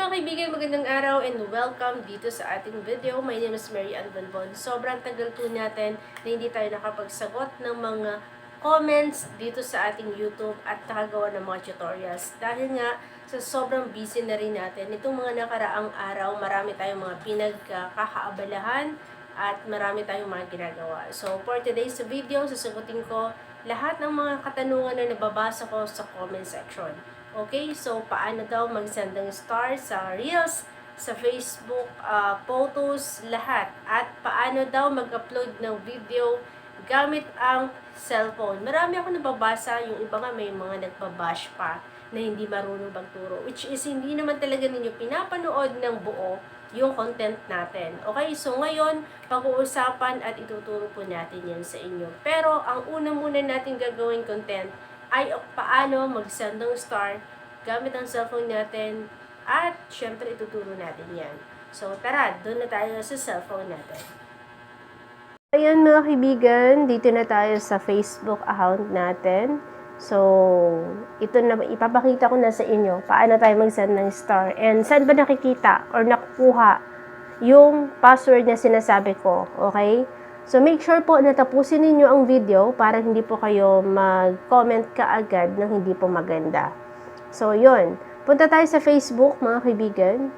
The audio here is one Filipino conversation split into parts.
mga kaibigan, magandang araw and welcome dito sa ating video. My name is Mary Ann Bonbon. Sobrang tagal po natin na hindi tayo nakapagsagot ng mga comments dito sa ating YouTube at nakagawa ng mga tutorials. Dahil nga sa sobrang busy na rin natin, itong mga nakaraang araw, marami tayong mga pinagkakaabalahan at marami tayong mga ginagawa. So for today's video, sasagutin ko lahat ng mga katanungan na nababasa ko sa comment section. Okay, so paano daw mag-send ng star sa Reels, sa Facebook, photos, lahat. At paano daw mag-upload ng video gamit ang cellphone. Marami ako nababasa, yung iba nga may mga nagbabash pa na hindi marunong magturo. Which is hindi naman talaga ninyo pinapanood ng buo yung content natin. Okay, so ngayon, pag-uusapan at ituturo po natin yan sa inyo. Pero ang una muna natin gagawin content ay paano mag-send ng star gamit ang cellphone natin at syempre ituturo natin yan. So tara, doon na tayo sa cellphone natin. Ayan mga kaibigan, dito na tayo sa Facebook account natin. So, ito na, ipapakita ko na sa inyo paano tayo mag-send ng star and saan ba nakikita or nakukuha yung password na sinasabi ko, okay? So, make sure po na tapusin ninyo ang video para hindi po kayo mag-comment kaagad ng hindi po maganda. So, yun. Punta tayo sa Facebook, mga kaibigan.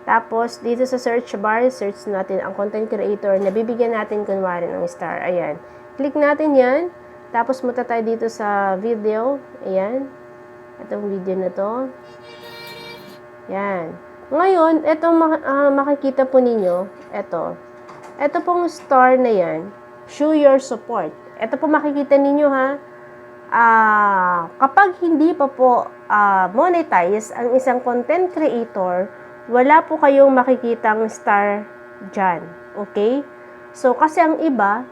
Tapos, dito sa search bar, search natin ang content creator na bibigyan natin kunwari ng star. Ayan. Click natin yan. Tapos, punta tayo dito sa video. Ayan. Itong video na to. Ayan. Ngayon, itong makikita po ninyo, ito pong star na yan, show your support. Ito po makikita ninyo ha, kapag hindi pa po monetize ang isang content creator, wala po kayong makikitang star dyan. Okay? So, kasi ang iba,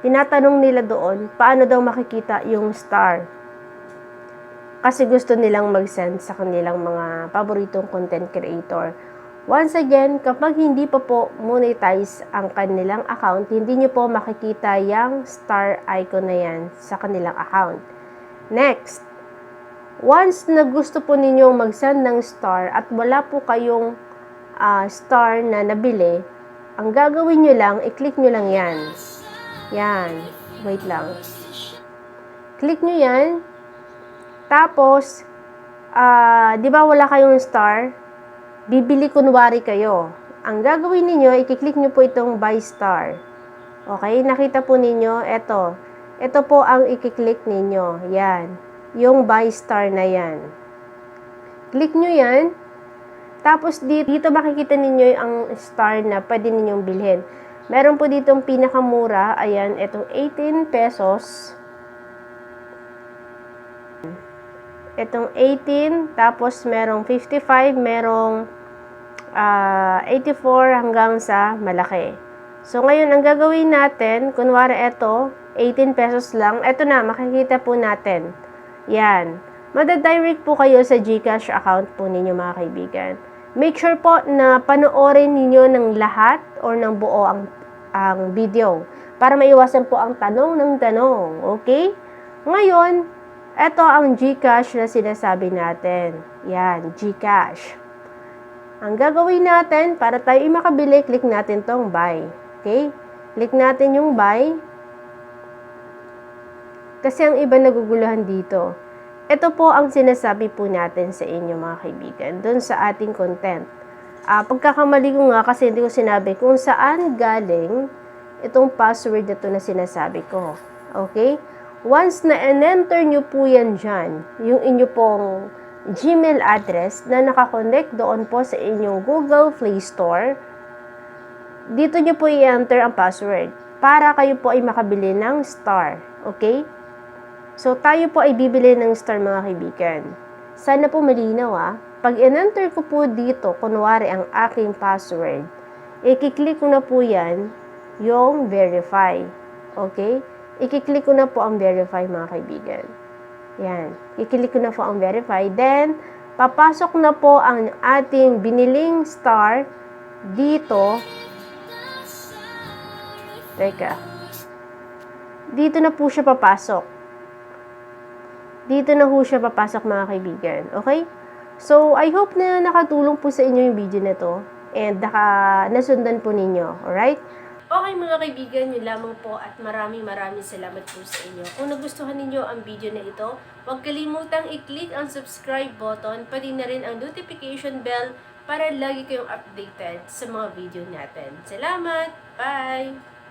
tinatanong nila doon, paano daw makikita yung star? Kasi gusto nilang mag-send sa kanilang mga paboritong content creator. Once again, kapag hindi pa po monetize ang kanilang account, hindi nyo po makikita yung star icon na yan sa kanilang account. Next, once na gusto po ninyong mag-send ng star at wala po kayong star na nabili, ang gagawin nyo lang, i-click nyo lang yan. Yan. Wait lang. Click nyo yan. Tapos, di ba wala kayong star? Bibili kunwari kayo. Ang gagawin ninyo, i-click nyo po itong buy star. Okay? Nakita po ninyo, ito. Ito po ang i-click ninyo. Yan. Yung buy star na yan. Click nyo yan. Tapos dito makikita ninyo ang star na pwede ninyong bilhin. Meron po ditong pinakamura. Ayan, itong 18 pesos. Itong 18, tapos merong 55, merong 84 hanggang sa malaki. So, ngayon, ang gagawin natin, kunwari ito, 18 pesos lang. Ito na, makikita po natin. Yan. Madadirect po kayo sa GCash account po ninyo, mga kaibigan. Make sure po na panoorin ninyo ng lahat or ng buo ang video para maiwasan po ang tanong ng tanong. Okay? Ngayon, ito ang GCash na sinasabi natin. Yan, GCash. Ang gagawin natin, para tayo makabili, click natin tong buy. Okay? Click natin yung buy. Kasi ang iba naguguluhan dito. Ito po ang sinasabi po natin sa inyo, mga kaibigan, dun sa ating content. Pagkakamali ko nga kasi hindi ko sinabi kung saan galing itong password na to na sinasabi ko. Okay? Once na en-enter nyo po yan dyan, yung inyo pong Gmail address na nakakonect doon po sa inyong Google Play Store, dito nyo po i-enter ang password para kayo po ay makabili ng star. Okay? So, tayo po ay bibili ng star, mga kaibigan. Sana po malinaw Pag en-enter ko po dito, kunwari ang aking password, i-click ko na po yan, yung verify. Okay? I-click ko na po ang verify, mga kaibigan. Yan. I-click ko na po ang verify. Then, papasok na po ang ating biniling star dito. Teka. Dito na po siya papasok. Dito na po siya papasok, mga kaibigan. Okay? So, I hope na nakatulong po sa inyo yung video na to and nasundan po ninyo. Alright? Okay mga kaibigan, yun lamang po at maraming salamat po sa inyo. Kung nagustuhan ninyo ang video na ito, huwag kalimutang i-click ang subscribe button, pati na rin ang notification bell para lagi kayong updated sa mga video natin. Salamat! Bye!